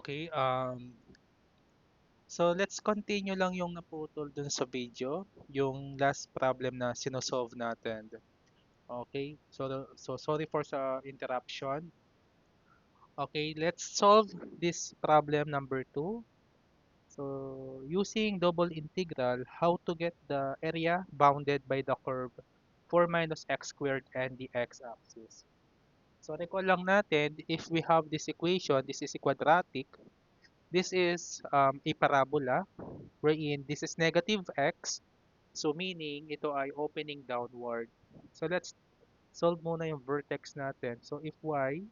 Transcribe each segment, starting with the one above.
Okay, so let's continue lang yung naputol dun sa video, yung last problem na sinosolve natin. Okay, so sorry for sa interruption. Okay, let's solve this problem number 2. So using double integral, how to get the area bounded by the curve 4 minus x squared and the x-axis. So recall lang natin, if we have this equation, this is a quadratic, this is a parabola, wherein this is negative x, so meaning ito ay opening downward. So let's solve muna yung vertex natin. So if y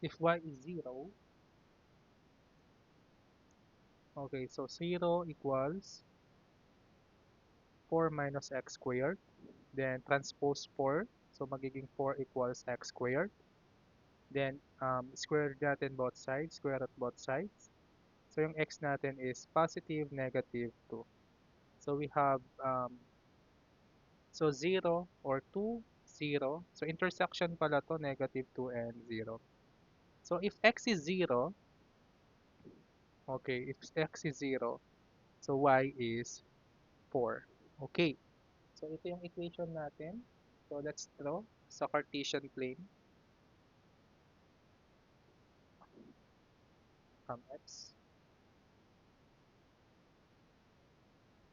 is 0, okay, so 0 equals 4 minus x squared, then transpose 4, so magiging 4 equals x squared. Then square natin both sides, square root both sides. So yung x natin is positive, negative 2. So we have so 0 or 2, 0. So intersection pala to, negative 2 and 0. So if x is 0, okay, if x is 0, so y is 4. Okay, so ito yung equation natin. So let's draw sa Cartesian plane x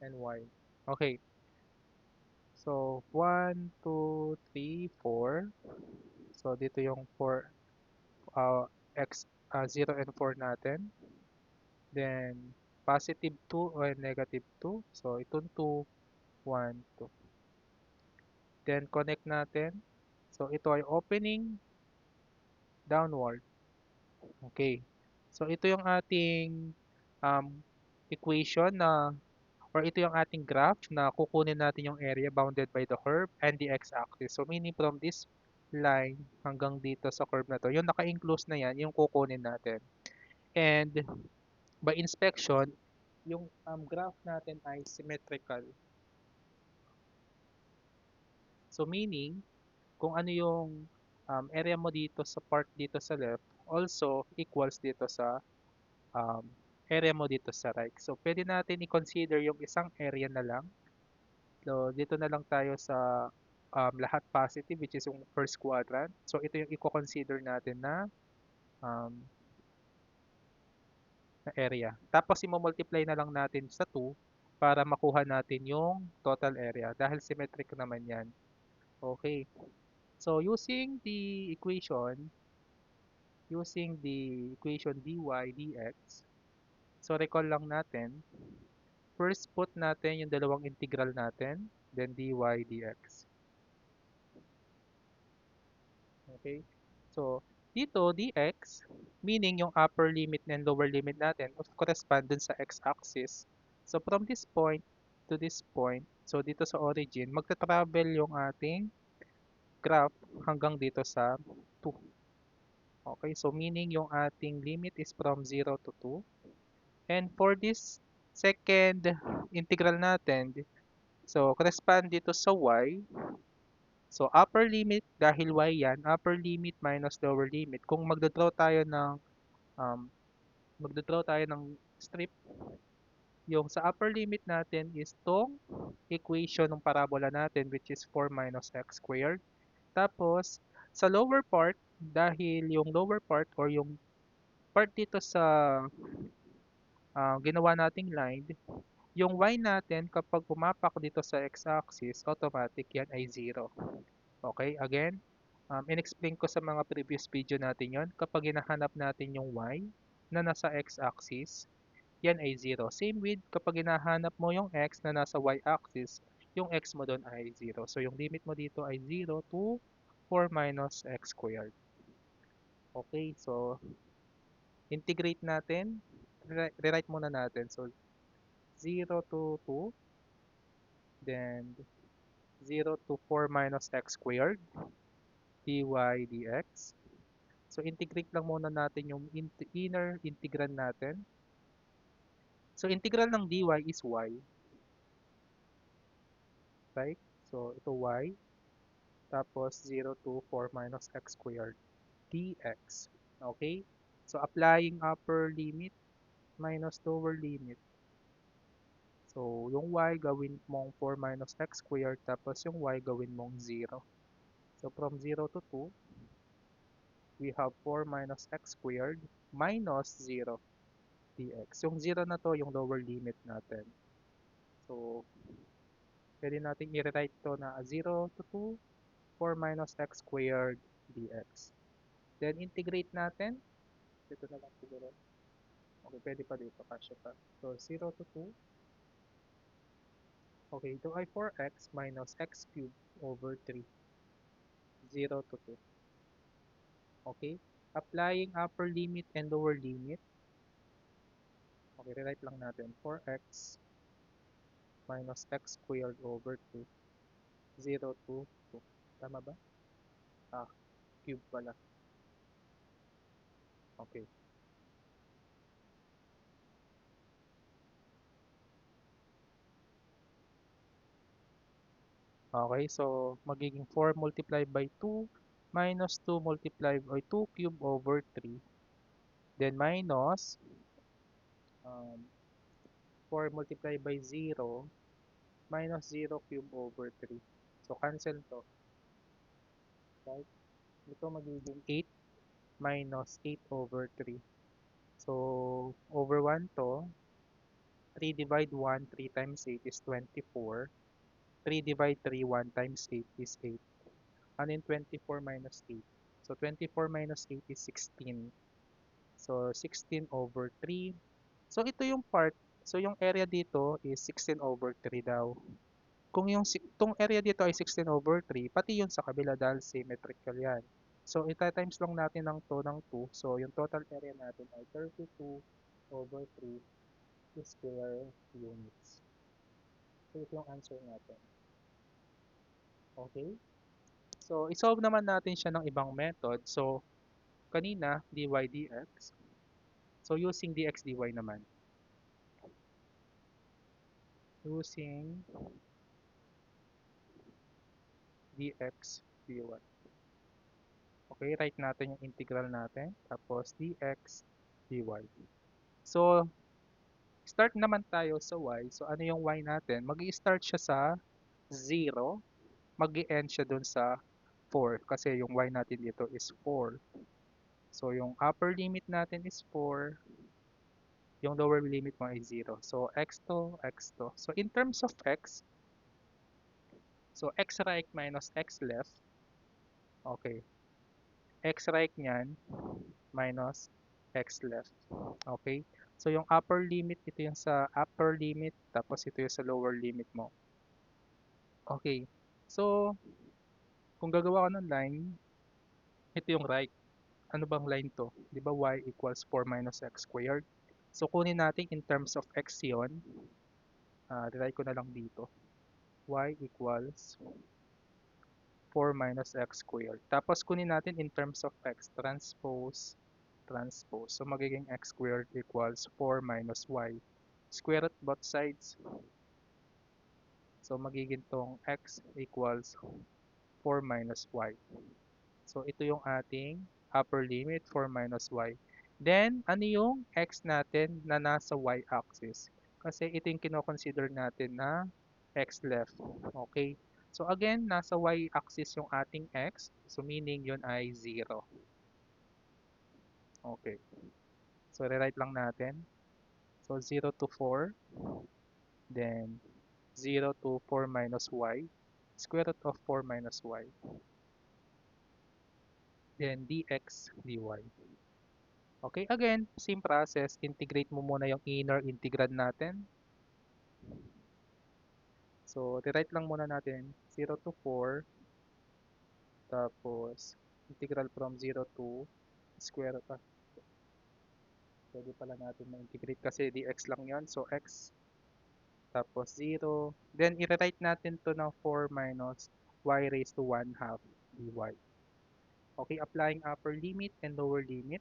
and y. Okay, so 1, 2, 3, 4. So dito yung 4, x 0 and 4 natin. Then, positive 2 or negative 2. So, itong 2, 1, 2. Then, connect natin. So, ito ay opening downward. Okay. So, ito yung ating um, equation na, or ito yung ating graph na kukunin natin yung area bounded by the curve and the x-axis. So, meaning from this line hanggang dito sa curve na to, yung naka-enclose na yan, yung kukunin natin. And, by inspection, yung graph natin ay symmetrical. So meaning, kung ano yung area mo dito sa part dito sa left, also equals dito sa um, area mo dito sa right. So pwede natin i-consider yung isang area na lang. So dito na lang tayo sa lahat positive, which is yung first quadrant. So ito yung i-consider natin um, na area. Tapos i-multiply na lang natin sa 2 para makuha natin yung total area dahil symmetric naman yan. Okay. So using the equation dy dx, so recall lang natin, first put natin yung dalawang integral natin, then dy dx. Okay? So, dito, dx, meaning yung upper limit and lower limit natin, of correspond dun sa x-axis. So, from this point to this point, so dito sa origin, magta-travel yung ating graph hanggang dito sa 2. Okay, so meaning yung ating limit is from 0 to 2. And for this second integral natin, so correspond dito sa y. So upper limit, dahil y yan, upper limit minus lower limit. Kung um, magdodraw tayo ng strip, yung sa upper limit natin is tong equation ng parabola natin, which is 4 minus x squared. Tapos, sa lower part, dahil yung lower part or yung part dito sa ginawa nating line, yung y natin kapag pumapak dito sa x-axis, automatic yan ay 0. Okay, again, in-explain ko sa mga previous video natin yon. Kapag hinahanap natin yung y na nasa x-axis, yan ay 0. Same with kapag hinahanap mo yung x na nasa y-axis, yung x mo doon ay 0. So yung limit mo dito ay 0 to 4 minus x squared. Okay, so integrate natin. Rewrite muna natin. So 0 to 2, then 0 to 4 minus x squared dy dx. So integrate lang muna natin yung inner integral natin. So integral ng dy is y, right? So ito y, tapos 0 to 4 minus x squared. dx. Okay? So, applying upper limit minus lower limit. So, yung y gawin mong 4 minus x squared, tapos yung y gawin mong 0. So, from 0 to 2, we have 4 minus x squared minus 0 dx. Yung 0 na to, yung lower limit natin. So, pwede natin i-rewrite to na 0 to 2, 4 minus x squared dx. Then, integrate natin. Dito na lang siguro. Okay, pwede pa dito. Kasya pa. So, 0 to 2. Okay, ito ay 4x minus x cubed over 3. 0 to 2. Okay? Applying upper limit and lower limit. Okay, rewrite lang natin. 4x minus x squared over 2. 0 to 2. Tama ba? Ah, cube pala. Okay. Okay, so magiging 4 multiplied by 2 minus 2 multiplied by 2 cube over 3. Then minus 4 multiplied by 0 minus 0 cube over 3. So cancel to. Right? Ito magiging 8 minus 8 over 3. So over 1 to, 3 divide 1, 3 times 8 is 24. 3 divide 3, 1 times 8 is 8. Ano yung 24 minus 8? So 24 minus 8 is 16. So 16 over 3. So ito yung part. So yung area dito is 16 over 3 daw. Kung yung itong area dito ay 16 over 3, pati yun sa kabila dahil symmetrical yan. So ita-times lang natin ng to ng 2. So yung total area natin ay 32 over 3 square units. So ito yung answer natin. Okay? So isolve naman natin siya ng ibang method. So kanina dy dx. So using dx dy naman. Using dx dy. Okay, write natin yung integral natin. Tapos dx dy. So, start naman tayo sa y. So, ano yung y natin? Mag-i-start siya sa 0. Mag-i-end siya dun sa 4. Kasi yung y natin dito is 4. So, yung upper limit natin is 4. Yung lower limit mo is 0. So, x to, x to. So, in terms of x, so x right minus x left. Okay. X right niyan minus x left. Okay? So, yung upper limit, ito yung sa upper limit, tapos ito yung sa lower limit mo. Okay. So, kung gagawa ka ng line, ito yung right. Ano bang line to? Di ba y equals 4 minus x squared? So, kunin natin in terms of x yun. Rewrite ko na lang dito. Y equals 4 minus x squared. Tapos, kunin natin in terms of x. Transpose, transpose. So, magiging x squared equals 4 minus y. Square root both sides. So, magiging tong x equals 4 minus y. So, ito yung ating upper limit, 4 minus y. Then, ano yung x natin na nasa y-axis? Kasi ito yung kinoconsider natin na x left. Okay? So, again, nasa y-axis yung ating x. So, meaning yun ay 0. Okay. So, rewrite lang natin. So, 0 to 4. Then, 0 to 4 minus y. Square root of 4 minus y. Then, dx dy. Okay, again, same process. Integrate mo muna yung inner integral natin. So, rewrite lang muna natin 0 to 4. Tapos, integral from 0 to square root. Pwede pala natin ma-integrate kasi dx lang yon. So, x. Tapos, 0. Then, i-rewrite natin to ng 4 minus y raised to 1 half dy. Okay, applying upper limit and lower limit.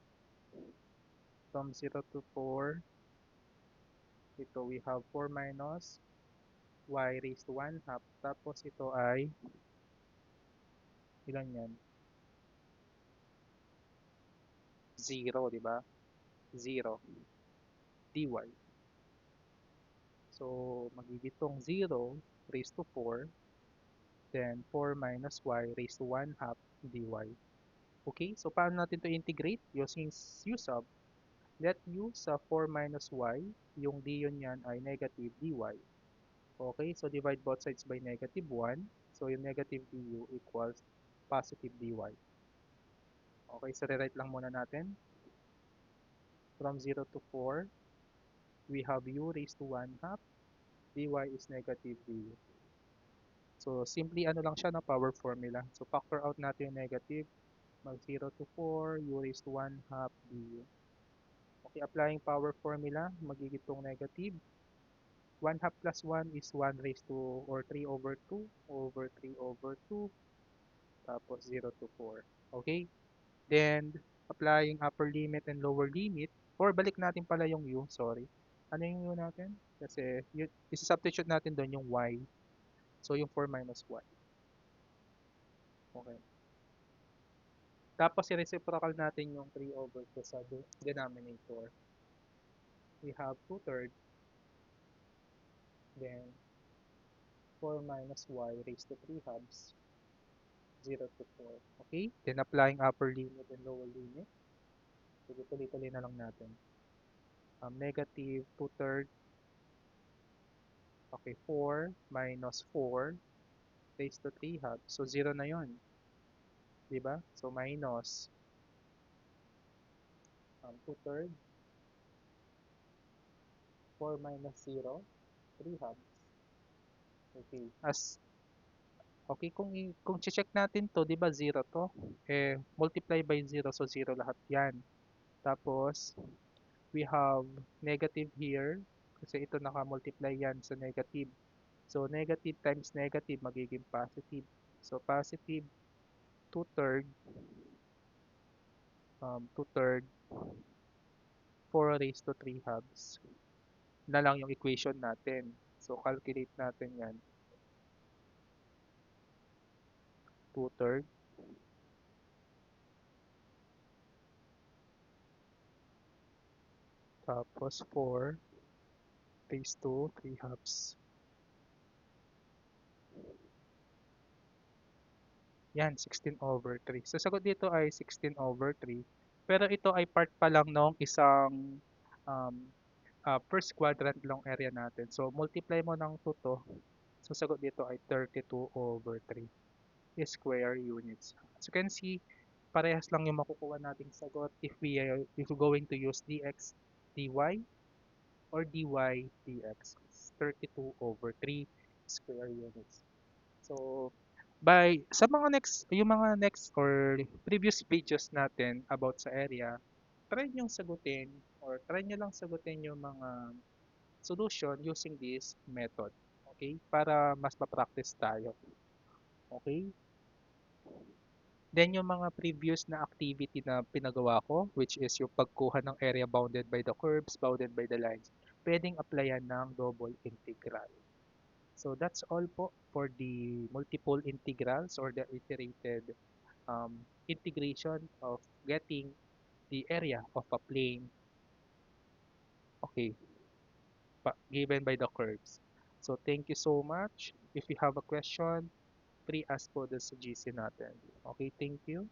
From 0 to 4, ito we have 4 minus y raised to 1 half. Tapos ito ay, ilan yan? 0, di ba? 0 dy. So, magigitong 0 raised to 4, then 4 minus y raised to 1 half dy. Okay, so paano natin to integrate? Using u sub, let u sa 4 minus y, yung d yun yan ay negative dy. Okay, so divide both sides by negative 1. So yung negative du equals positive dy. Okay, so rewrite lang muna natin. From 0 to 4, we have u raised to 1 half. dy is negative du. So simply ano lang siya na power formula. So factor out natin yung negative. Mag 0 to 4, u raised to 1 half du. Okay, applying power formula, magiging itong negative. 1 half plus 1 is 1 raised to, or 3 over 2, over 3 over 2, tapos 0 to 4. Okay? Then, applying upper limit and lower limit, or balik natin pala yung u, sorry. Ano yung u natin? Kasi, isi-substitute natin doon yung y. So, yung 4 minus y. Okay. Tapos, i-reciprocal natin yung 3 over 2 sa denominator. We have 2/3, then 4 minus y raised to 3 halves, 0 to 4. Okay? Then, applying upper limit and lower limit. So, tuloy-tuloy na lang natin. Negative 2/3. Okay, 4 minus 4 raised to 3 halves. So, 0 na yon, di ba? So, minus 2/3. 4 minus 0, 3 halves. Okay. Okay, kung check natin to, di ba 0 to? Eh, multiply by 0, so 0 lahat yan. Tapos, we have negative here, kasi ito naka-multiply yan sa negative. So, negative times negative, magiging positive. So, positive 2/3, 2/3, 4 raised to 3 halves na lang yung equation natin. So, calculate natin yan. 2/3, tapos 4 raised to 3 halves. Yan, 16 over 3. So, sagot dito ay 16 over 3. Pero ito ay part pa lang ng isang um, first quadrant long area natin. So, multiply mo ng 2 to. So, sagot dito ay 32 over 3 square units. As you can see, parehas lang yung makukuha nating sagot if we're going to use dx dy or dy dx. 32 over 3 square units. So, sa mga next or previous videos natin about sa area, try nyo sagutin or try nyo lang sagutin yung mga solution using this method. Okay? Para mas ma-practice tayo. Okay? Then yung mga previous na activity na pinagawa ko, which is yung pagkuha ng area bounded by the curves, bounded by the lines, pwedeng applyan ng double integral. So that's all po for the multiple integrals or the iterated integration of getting the area of a plane, okay, given by the curves. So thank you so much. If you have a question, pre-ask po dun sa GC natin. Okay, thank you.